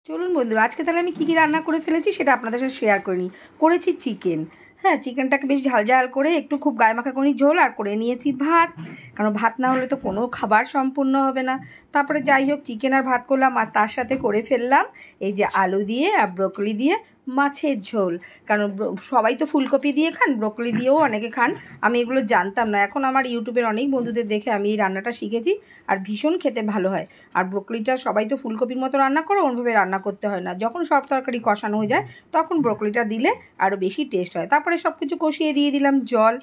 চলুন বন্ধুরা, আজকে তাহলে আমি কী কী রান্না করে ফেলেছি সেটা আপনাদের সাথে শেয়ার করে নিই। করেছি চিকেন, হ্যাঁ, চিকেনটাকে বেশ ঝাল ঝাল করে একটু খুব গায়ে মাখা করে ঝোল, আর করে নিয়েছি ভাত, কারণ ভাত না হলে তো কোনো খাবার সম্পূর্ণ হবে না। তারপরে যাই হোক, চিকেন আর ভাত করলাম, আর তার সাথে করে ফেললাম এই যে আলু দিয়ে আর ব্রোকলি দিয়ে মাছের ঝোল। কারণ সবাই তো ফুলকপি দিয়ে খান, ব্রোকলি দিয়েও অনেকে খান। আমি এগুলো জানতাম না, এখন আমার ইউটিউবের অনেক বন্ধুদের দেখে আমি এই রান্নাটা শিখেছি, আর ভীষণ খেতে ভালো হয়। আর ব্রোকলিটা সবাই তো ফুলকপির মতো রান্না করে, ওইভাবে রান্না করতে হয় না। যখন সব তরকারি কষানো হয়ে যায় তখন ব্রোকলিটা দিলে আরও বেশি টেস্ট হয়। তারপরে সব কিছু কষিয়ে দিয়ে দিলাম জল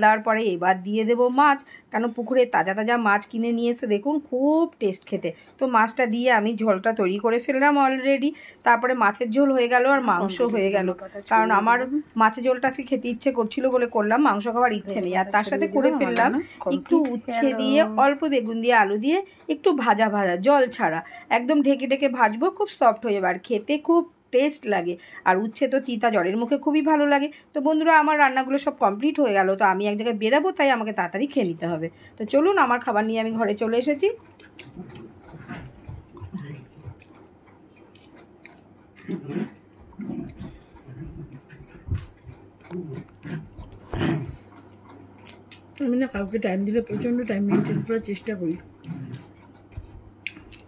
দেওয়ার পরে এবার দিয়ে দেবো মাছ, কেন পুকুরে তাজা তাজা মাছ কিনে নিয়ে এসে দেখুন খুব টেস্ট খেতে। তো মাছটা দিয়ে আমি ঝোলটা তৈরি করে ফেললাম অলরেডি। তারপরে মাছের ঝোল হয়ে গেল আর মাংস হয়ে গেল, কারণ আমার মাছের ঝোলটা আজকে খেতে ইচ্ছে করছিল বলে করলাম, মাংস খাওয়ার ইচ্ছে নেই। আর তার সাথে করে ফেললাম একটু উচ্ছে দিয়ে, অল্প বেগুন দিয়ে, আলু দিয়ে একটু ভাজা ভাজা জল ছাড়া, একদম ঢেকে ঢেকে ভাজবো, খুব সফট হয়ে যাবে আর খেতে খুব টেস্ট লাগে। আর উচ্ছে তো তিতা জ্বরের মুখে খুবই ভালো লাগে। তো বন্ধুরা, আমার রান্নাগুলো সব কমপ্লিট হয়ে গেল, তো আমি এক জায়গায় বেরাবো, তাই আমাকে তাড়াতাড়ি খেয়ে নিতে হবে। তো চলুন, আমার খাবার নিয়ে আমি ঘরে চলে এসেছি। আমি না কাউকে টাইম দিলে প্রচণ্ড টাইম মেনটেন করার চেষ্টা করি,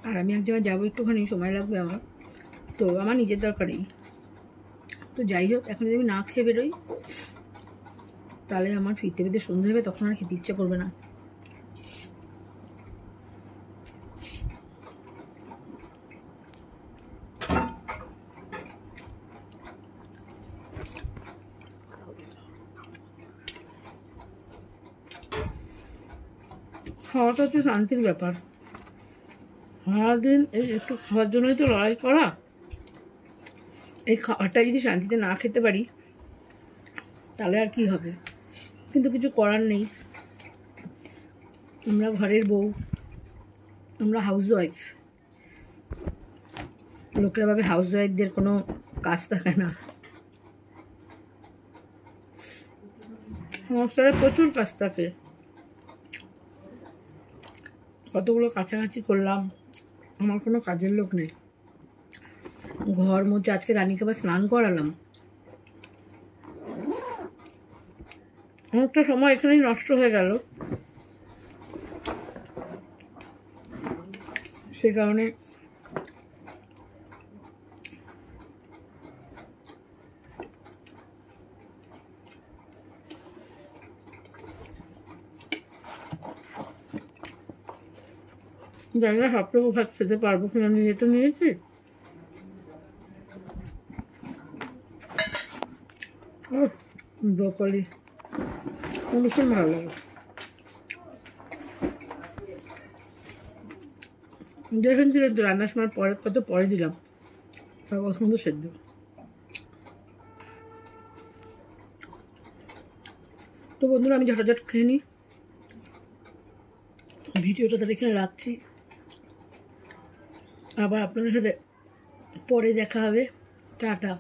আর আমি এক জায়গায় যাবো, একটুখানি সময় লাগবে আমার, তো আমার নিজের দরকারেই। তো যাই হোক, এখন যদি আমি না খেয়ে বেরোই তাহলে আমার ফিরতে ফিরতে সন্ধ্যে হবে, তখন আর খেতে ইচ্ছে করবে না। খাওয়াটা হচ্ছে শান্তির ব্যাপার। সারাদিন এই একটু খাওয়ার জন্যই তো লড়াই করা। এই খাবারটা যদি শান্তিতে না খেতে পারি তাহলে আর কি হবে, কিন্তু কিছু করার নেই। আমরা ঘরের বউ, আমরা হাউস ওয়াইফ। লোকেরা ভাবে হাউস ওয়াইফদের কোনো কাজ থাকে না, সংসারে প্রচুর কাজ থাকে। কতগুলো কাছাকাছি করলাম, আমার কোনো কাজের লোক নেই। ঘর মুছে আজকে রানীকে আবার স্নান করালাম, অনেকটা সময় এখানেই নষ্ট হয়ে গেল। সে কারণে জানি না সবটুকু ভাত খেতে পারবো কিনা, নিয়ে তো নিয়েছি। ব্রোকলি ভীষণ ভালো লাগে, দেখেন ছিলেন তো রান্নার সময় পরে কত পরে দিলাম, তার পছন্দ সেদ্ধ। তো বন্ধুরা, আমি ঝটাঝট খেয়ে নিই, ভিডিওটা তাহলে এখানে রাখছি। আবার আপনাদের সাথে পরে দেখা হবে, টাটা।